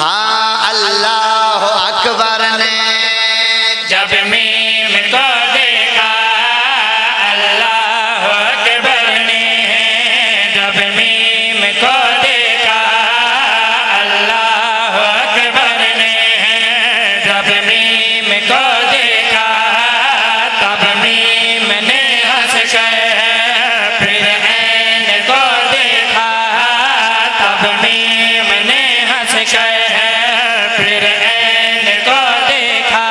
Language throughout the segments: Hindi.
हाँ अल्लाह अकबर ने जब मीम को देखा, अल्लाह अकबर ने जब मीम को देखा, अल्लाह अकबर ने जब मीम को देखा, तब मीम ने हंस कर फिर ऐन को देखा, तब मीम ने हंस कर फिर ऐन को देखा,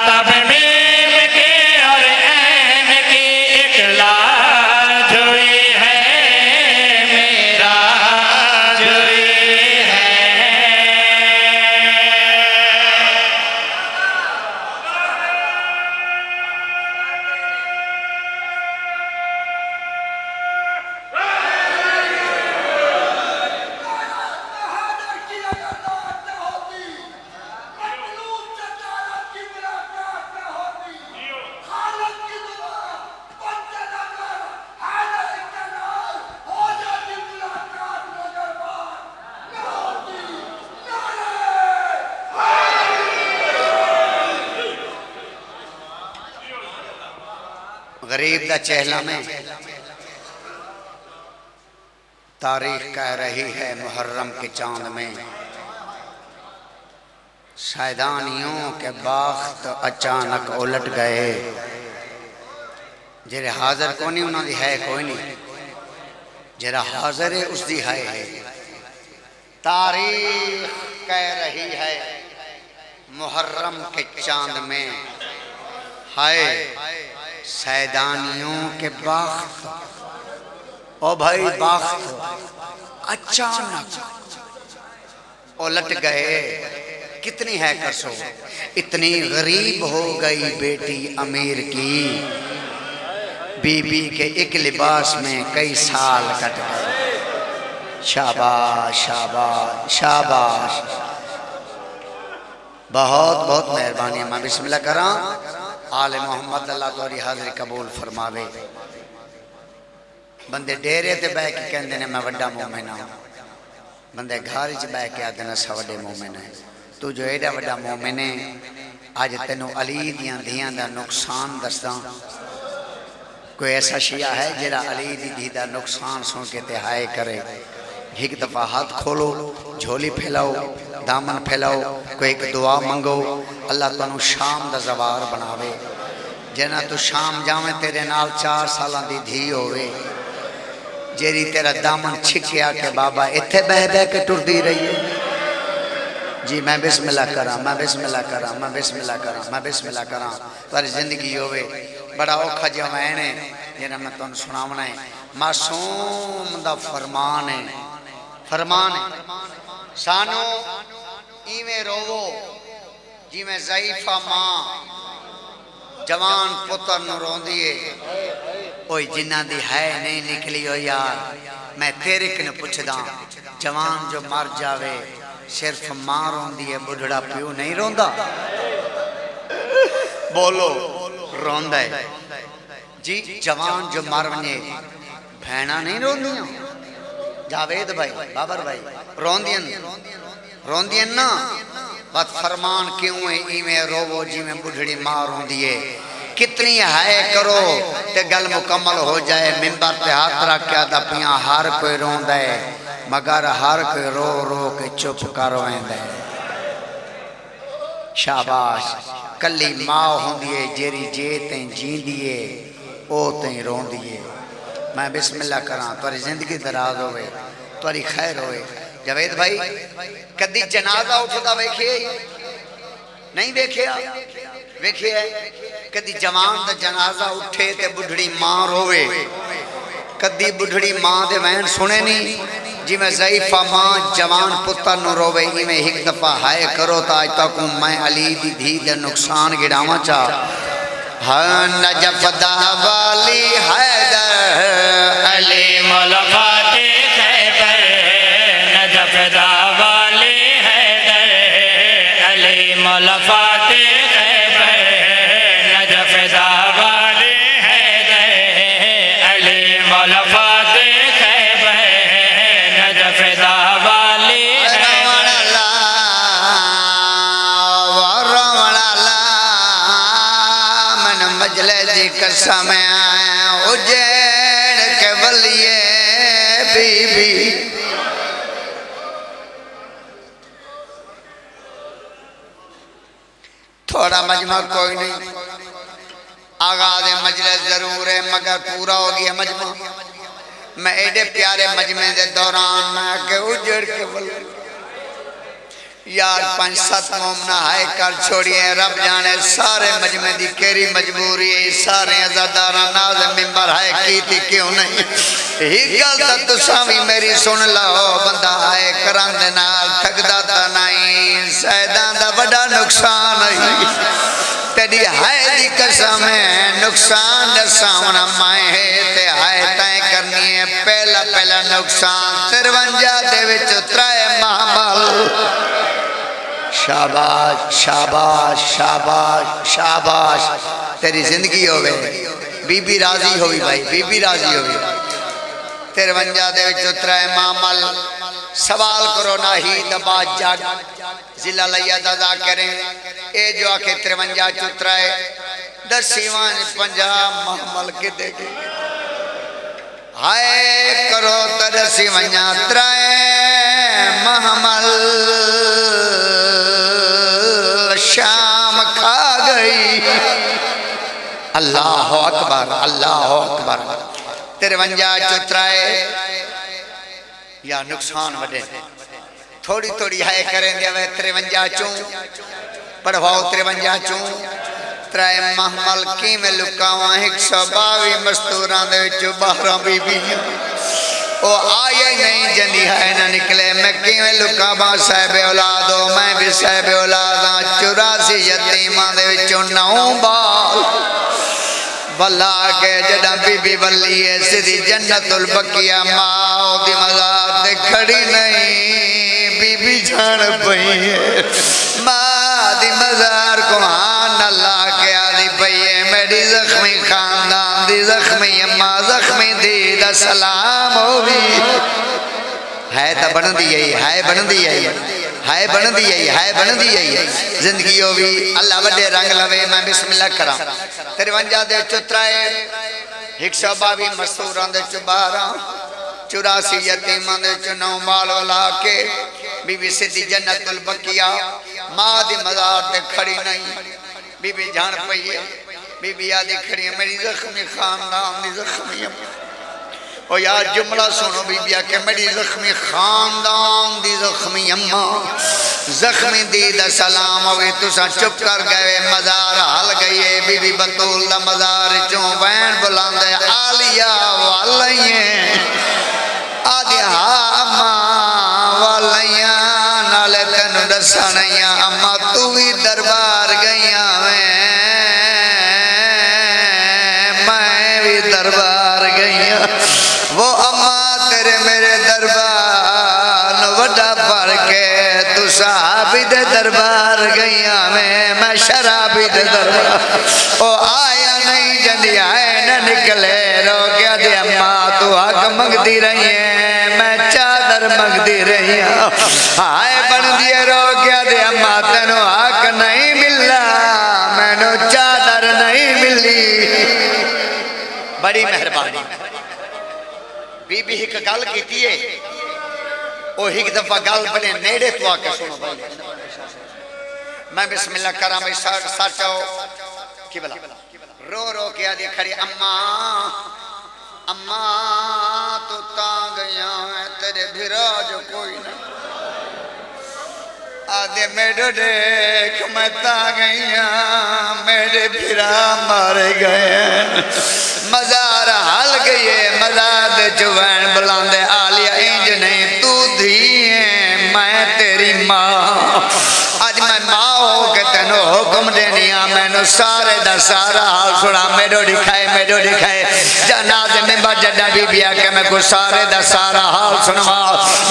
तब मीम के और ऐन की इखलास हुई है, मेरा हुई है। गरीब दा चेहला में तारीख कह रही है मुहर्रम के चांद में, शैदानियों के बाख्त अचानक उलट गए, जेरे हाजिर को नहीं उन्होंने है कोई नहीं, जरा हाजिर है उसकी है। तारीख कह रही है मुहर्रम के चांद में, हाय सैदानियों के बाख्त, ओ भाई बाख्त अचानक उलट गए। कितनी है कसो, इतनी गरीब हो गई बेटी अमीर की, बीबी के एक लिबास में कई साल कट गए। शाबाश शाबाश शाबाश, बहुत बहुत मेहरबानी। मैं बिस्मिल्लाह करा। आले मोहम्मद अल्लाह तोरी हाज़री कबूल फरमावे। बंदे डेरे ते बह के कहते ने मैं वड्डा मोमिन हाँ, बंदे घर च बह के आते अस वड्डे मोमिन है। तू जो एडा वड्डा मोमिन है, अज तेनों अली दियां धियां दा नुकसान दसदा। कोई ऐसा शिया है जिहड़ा अली दी धी दा नुकसान सुन के ते हाय करे? एक दफ़ा हाथ खोलो, झोली फैलाओ, दामन फैलाओ, कोई एक दुआ मंगो, अल्लाह तुहानू शाम दा जवार बनावे। जना तू शाम जावे तेरे नाल 4 सालां दी धी होवे, जेरी तेरा दामन छिकिया के बाबा इत्थे बह बह के टुरदी रही है। जी मैं बिस्मिल्लाह करा, मैं बिस्मिल्लाह करा, मैं बिस्मिल्लाह करा, मैं बिस्मिल्लाह करा। पर जिंदगी होवे बड़ा औखा जिहा वैन है जेना मैं तुहानू सुनावना है। मासूम दा फरमान है, फरमान है सानू इवें रोवो जिवें ज़ईफा मां जवान पुत्र नूं रोंदी है। ओए जिन्हां दी है नहीं निकली हो यार, मैं तेरे कने पुछदा, जवान जो मर जावे सिर्फ मां रोंदी है, बुढ़ड़ा प्यो नहीं रोंदा? बोलो रोंदा है जी। जवान जो मर वने भैणा नहीं रोंदियां? जावेद भाई, बाबर भाई रोंदियन, रोंदियन ना। बस फरमान क्यों है इवें रोवो जिवें बुढ़ड़ी मां रोंदी है। कितनी है करो ते गल मुकम्मल हो जाए। मिंबर ते हाथ रख के आदा पिया हर कोई रोंदा है, मगर हर कोई रो रो के चुप कर वेंदा है। शाबाश, कली मां होंदी है जेरी जे ते जींदी है ओ ते रोंदी है। मैं बिस्मिल्लाह करा, तुहारी जिंदगी दराज होवे, तुहारी खैर होवे। जावेद भाई कदी जनाजा उठदा वेखिए? नहीं वेखिया? वेखिया कदी जवान दा जनाजा उठे ते बुढ़ड़ी मां रोवे? कदी बुढ़ड़ी मां दे वैन सुने नहीं? जिमें ज़ईफा मां जवान पुत्र नूं रोवे, इवें एक दफा हाय करो तो अज तक मैं अली दी धी दे नुकसान गिड़ावा चा। हाँ नजफ दा वाली हैदर अली मुलफाते खैबर, नजफ दा वाली हैदर अली मुलफाते खैबर, नजफ दा वाली हैदर अली मुलफाते खैबर, नजफ दा वाली हैदर। कसम आया उजैड़ के बलिए बीबी। थोड़ा मजमा कोई नहीं, आगाज मजलिस जरूर है मगर पूरा हो गया मजमा। मैं एडे प्यारे मजमे के दौरान मैं के उजड़ के बोल यार 5-7 मोमना है कर छोड़िए। रब जाने सारे मजमे दी केरी मजबूरी है, सारे अज़ादारा नाज़ मिंबर है की थी क्यों नहीं। ही गल तो तुसा भी मेरी सुन लो, बंदा है करां दे नाल ठगदा ता नहीं, सैदा दा बड़ा नुकसान है। तेरी है दी कसम है नुकसान दसावना मैं है ते है तय करनी है। पहला पहला नुकसान 53 दे विच 3 महमल। शाबाश शाबाश शाबाश शाबाश, तेरी जिंदगी होवे बीबी राजी होगी भाई, बीबी राजी होगी। 53 दे विच 3 महमल। सवाल करो ना ही दबा जग जिला लिया दादा करें ए जो आखे 53 चुतराए दसीवान 50 महमल के देखे हाय करो तो दसीवां 3 महमल शाम खा गई। अल्लाह अकबर अल्लाह अकबर। 53 चुतराए या नुकसान वडे थोड़ी थोड़ी है करें दे 53 चूं पढ़वाओ 53 चूं 3 महमल की में लुकावा 122 मस्तूरां दे विच 12 बीबियां ओ आए नहीं जंदी है ना निकले। मैं किवें लुकावा साहिब औलाद हो, मैं भी साहिब औलाद हां। 84 यतीमां दे विचों 9 बाल भला के जड़ा बीबी वली है सीधी जन्नतुल बकिया मां दी मज़ार ते खड़ी नहीं। बीबी जान पई है मां दी मज़ार को हां न ला के आदी पई है मेरी जख्मी खानदान दी जख्मी अम्मा जख्मी दी दा सलाम होवी है तो बनदी है बनदी है बनदी है बनदी है जिंदगी होवी। अल्लाह वड्डे रंग लवे। मैं बिस्मिल्लाह करा 53 दे चुतराए 122 मस्तूरां दे 12 84 यतीमां दे 9 माल वाला के बीबी सीधी जन्नतुल बकिया मां दी मज़ार ते खड़ी नहीं। बीबी जान पई है बीबी आदि खड़ी है मेरी जख्मी खानदान दी जख्मी ओ यार जुमला सुनो बीबिया के मेरी जख्मी खानदान दी जख्मी अम्मा जख्मी दी दा सलाम होवे। तुसा चुप कर गए मज़ार हल गई है। बीबी बतूल दा मज़ार चों वैन बुलांदे आलिया वालिए आदि हा अम्मा वालिया नाले तेनू दसा नहीं अम्मा तू भी दरबार गईया मैं भी दरबार गईया। वो अम्मा तेरे मेरे दरबार वड्डा फर्क है। तू साहबी दे दरबार गईया मैं शराबी दे दरबार ओ आया नहीं जंदी आए न निकले रो गया दे अम्मा तू हक मंगती रही है मैं चादर मंगती रही हाय बन दिए रो गया दे अम्मा तेनों हक नहीं मिलना मैनू चादर नहीं मिली। बड़ी मेहरबानी बीबी एक गल की है ओ एक दफा गल बने नेड़े तो आके सुनो भाई। मैं बिस्मिल्लाह करा भाई सचो की बला रो रो के आदि खड़ी अम्मा अम्मा तू ता गया है तेरे भिराज कोई नहीं आदे मेरे देख मैं ता गई मेरे भिरा मारे गए। मज़ार हल गई है मज़ार जुवैन बुलांदे आलिया इंज नहीं तू धी है मैं तेरी माँ। अज मैं माँ हो के तेनों हुक्म देनी मैनू सारे दा सारा हाल सुना मेडो दिखाए जनाज में जड्डा बीबी आके मैं को सारे दा सारा हाल सुनवा।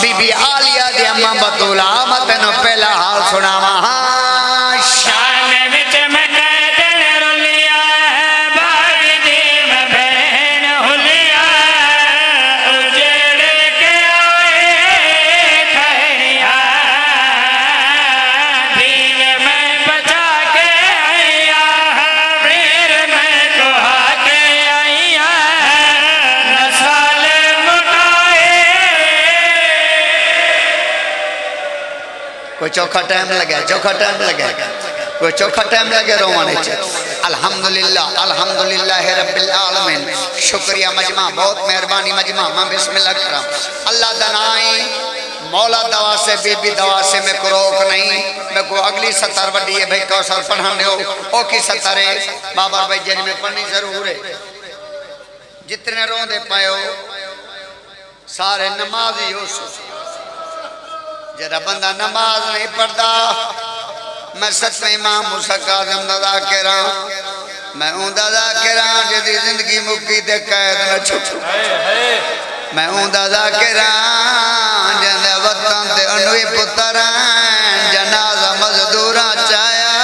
बीबी आलिया दी अम्मा बतूला मैं तेनों पहला हाल सुनावा। हाँ शान विच मैं कैदन रुलिया बाग दी मैं बहन हुलिया उजड़ के आए खैरिया दीन मैं बचा के आया वीर मैं को हाके कोई चौखा टाइम लगे, चौखा टाइम लगे, कोई चौखा टाइम लगे रोवाने च। अल्हम्दुलिल्लाह अल्हम्दुलिल्लाह रब्बिल आलमीन। शुक्रिया मजमा, बहुत मेहरबानी मजमा। मैं बिस्मिल्लाह करा अल्लाह दनाई मौला दवा से बीबी दवा से मैं को रोक नहीं। मैं को अगली सतर वड्डी है भाई कौशल पढ़ाने हो ओ की सतर है बाबा भाई जन में पढ़नी जरूर है। जितने रोंदे पायो सारे नमाजी हो। जरा बंदा नमाज नहीं पढ़ता मैं सच में इमाम मूसा काज़िम दा ज़ाकिरा मैं उंदा ज़ाकिरा जिहदी जिंदगी मुक्की ते कैद न छुटू। मैं उंदा ज़ाकिरा जिहदे वतन ते अनवी पुत्र जनाजा मजदूरा चाया।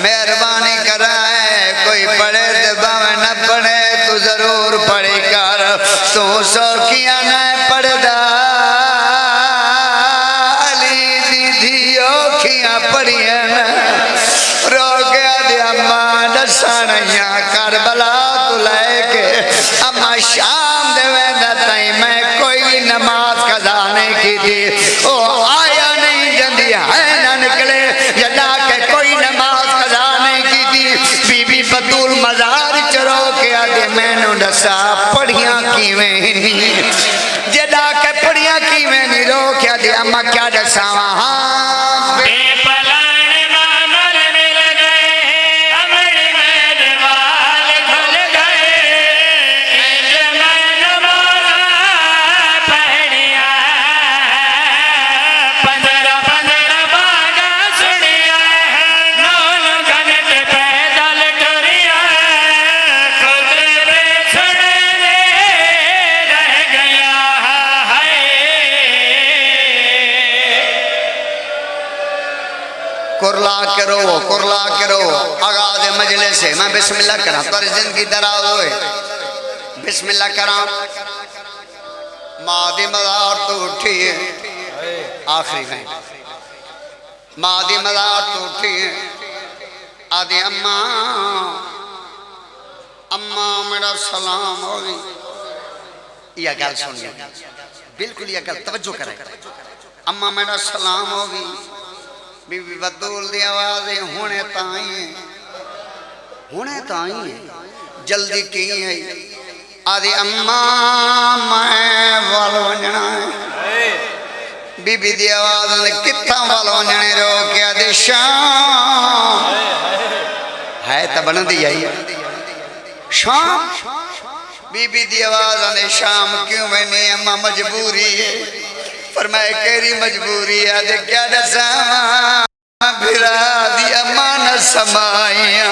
मेहरबानी कराए कोई पढ़े ते भावे न पढ़े तू जरूर पढ़ी कर। तू सौखियां न पढ़दा पढ़िया रो गया दे अम्मा दसानिया करबला तू लैके अम्मा शाम देवेंदा तई मैं कोई भी नमाज कज़ा नहीं की थी। ओ आया नहीं जंदी है ना निकले जदा के कोई नमाज कज़ा नहीं की थी। बीबी बतूल मजार चरो के आदे मैनू दसा पढ़िया किवें नहीं जदा के पढ़िया किवें नहीं रो के आदे अम्मा क्या दसावा कुरला करो आगाज मजलिस से मैं बिस्मिल्लाह करा तारी जिंदगी दराज होए। बिस्मिल्लाह करा माँ दी मज़ार तो उठी है आखिरी में माँ दी मज़ार तो उठी है आदि अम्मा अम्मा मेरा सलाम हो गई। यह गल सुनिए बिल्कुल यह गल तवज्जो करें। अम्मा मेरा सलाम हो गई। बीबी बतूल दी आवाज़ हुणे ताई है जल्दी की है आदि अम्मा मैं वाल वंजना है। बीबी दी आवाज़ कित्था वाल वंजने रो के आदि शाम है तो बनती आई शाम। बीबी दी आवाज़ शाम क्यों मैंने अम्मा मजबूरी है। फरमाए केरी मजबूरी है दे क्या दसा फिरा दी अम्मा न समाइया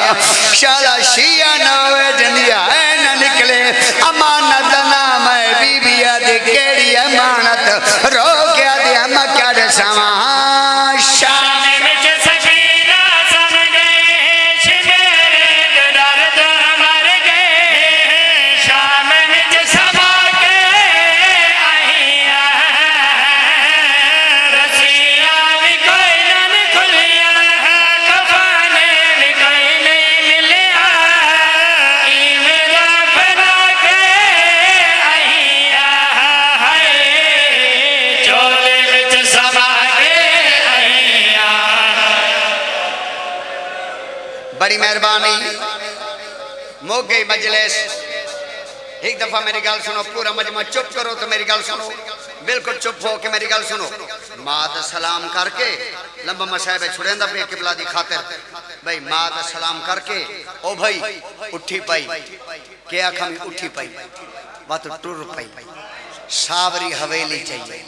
शाला शिया नवे जंदिया है न निकले अमानत नाम है बीबी दे केरी अमानत रो क्या दे अम्मा क्या दसा शाम बड़ी मेहरबानी मोगे मजलिस। एक दफा मेरी गल सुनो पूरा मजमा चुप करो तो मेरी गल सुनो बिल्कुल चुप हो के मेरी गल सुनो। मात सलाम करके लंबा मसाहब छुड़ेंदा पे किबला दी खातिर भाई मात सलाम करके ओ भाई उठी पाई के आखा में उठी पाई बात टुर पाई सावरी हवेली चाहिए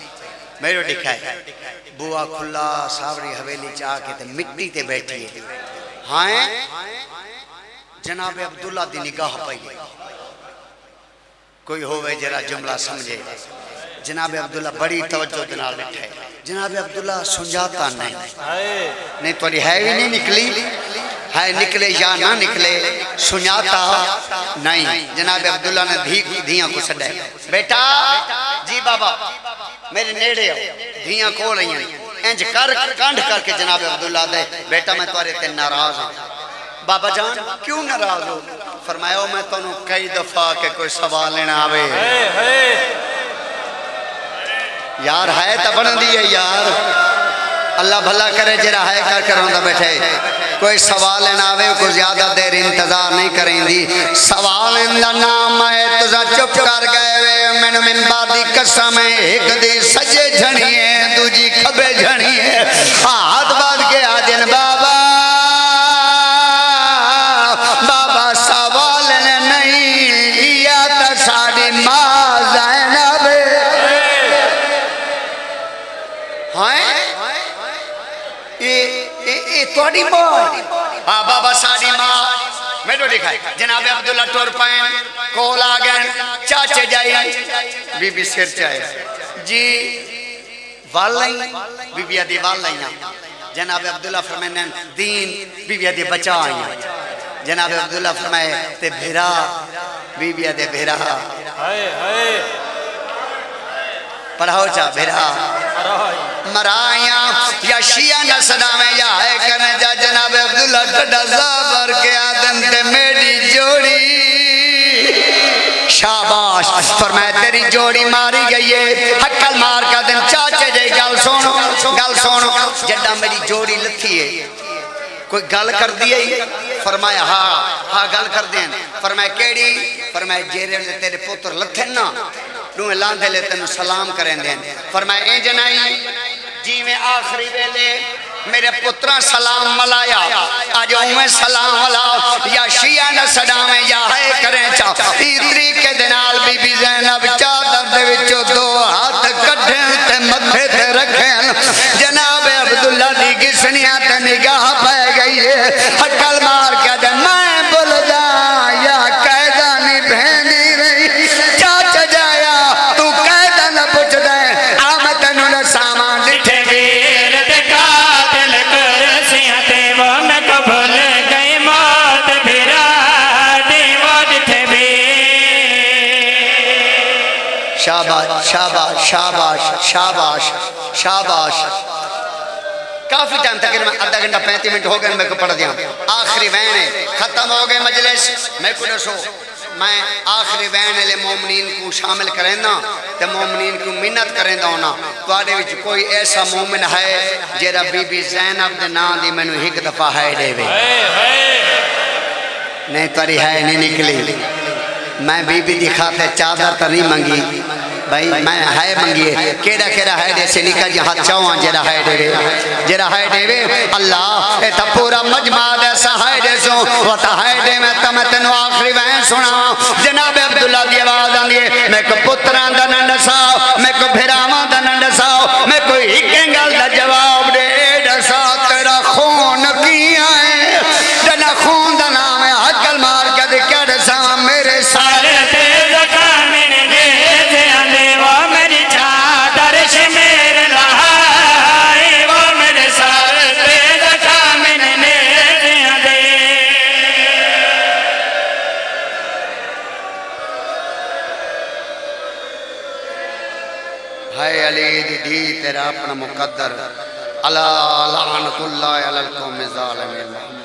मेरो दिखाए बुआ खुला सावरी हवेली चा के ते मिट्टी ते बैठी है। हाँ जनाब अब्दुल्ला दी निगाह पाई कोई होवे जरा जुमला समझे। जनाब अब्दुल्ला बड़ी तवज्जो दे नाल बैठा है। जनाब अब्दुल्ला सुंजाता नहीं थोड़ी है भी नहीं निकली है निकले या ना निकले सुंजाता नहीं। जनाब अब्दुल्ला ने धियां को सदा बेटा जी बाबा मेरे नेड़े आओ धियां कोल आईयां इंज कर कंध करके जनाब अब्दुल्ला दे बेटा मैं तुम्हारे ते नाराज हूं। बाबा जान क्यों नाराज हो। फरमाया मैं तन्नू कई दफा के कोई सवाल लेना आवे यार है तो बनदी है यार अल्लाह भला करे जरा है कर कर बैठे कोई सवाल ना आवे को ज्यादा देर इंतजार नहीं करेंदी सवाल इंदा नाम है तुझा चुप कर गए वे मैंने मिंबर दी कसम है एक दी सजे झणी है दूजी खबे झणी है हाथ बांध के आदिन बाबा बाबा सवाल नहीं या तो साडी मां ज़ैनब हां ये तोड़ी मां हाँ बाबा साडी मां मेरे लिखा है जनाब अब्दुल्ला टोर पाए कोल आ गए चाचे जाई बीबी सिर चाहे जी वालाई बीबिया दी वालाइयां जनाब अब्दुल्ला फरमाने दीन बीबिया दी बचा आईयां जनाब अब्दुल्ला फरमाए ते भेरा बीबिया दे भेरा हाय हाय पढ़ाओ चा भेरा मराया या शिया न सदावे या है करने जा जनाब अब्दुल्ला टड्डा ज़बर के आदम ते मेरी जोड़ी शाबाश फरमाए तेरी जोड़ी मारी गई है हक्कल मार का दिन चाचे जी गल सुनो जड्डा मेरी जोड़ी लथी है कोई गल कर दी है फरमाया हाँ हाँ गल कर दें फरमाया केड़ी फरमाया जेरे तेरे पुत्र लथे ना तू लांदे ले तेन सलाम करें दें फरमाया इंज नहीं जिवें आखिरी वेले मेरे पुत्रा सलाम मलाया आज उमें सलाम मलाओ या शिया न सदावे या है करें चा इतरी के दिनाल बीबी ज़ैनब चादर दे विचों दो हाथ कड्ढे ते मथे ते रखे जनाब अब्दुल्ला दी घिसनियां ते निगाह पै गई है हक्कल मार के दे मैं भुल जा या कैदा नहीं भेंदी रही चाचा जाया तू कैदा न पुछ दे आ मैं तेनू न सामान दिखे शाबाश शाबाश शाबाश शाबाश शाबाश काफी टाइम तक आधा घंटा 35 मिनट हो गए मेरे को पढ़ दिया आखिरी वैन है खत्म हो गए मजलिस मैं को दसो मैं आखिरी वैन ले मोमिनीन को शामिल करेंदा ते मोमिनीन को मिन्नत करेंदा होना तुहाडे विच कोई ऐसा मोमिन है जेरा बीबी ज़ैनब दे नाम दी मैनू एक दफा है देवे नहीं तारी है नहीं निकली मैं बीबी दी खाते चादर तो नहीं मंगी भाई मैं है मंगिए केड़ा केड़ा है जैसे निका जी हाथ चावा जेरा है देवे अल्लाह ए ता पूरा मजमा ऐसा है जैसो वता है दे मैं तम तेनु आखिरी वैन सुना जनाब अब्दुल्ला दी आवाज आंदी है मैं को पुत्रां दा न दसाओ मैं को भिरावां दा न दसाओ मैं कोई एक गल दा जवाब दे दसा तेरा खून किया है जना खून दा नाम है हकल मार के दे क्या दसा मेरे सारे तेरा अपना मुकद्दर अला लानतुल्लाह अलल कौम ज़ालिमीन।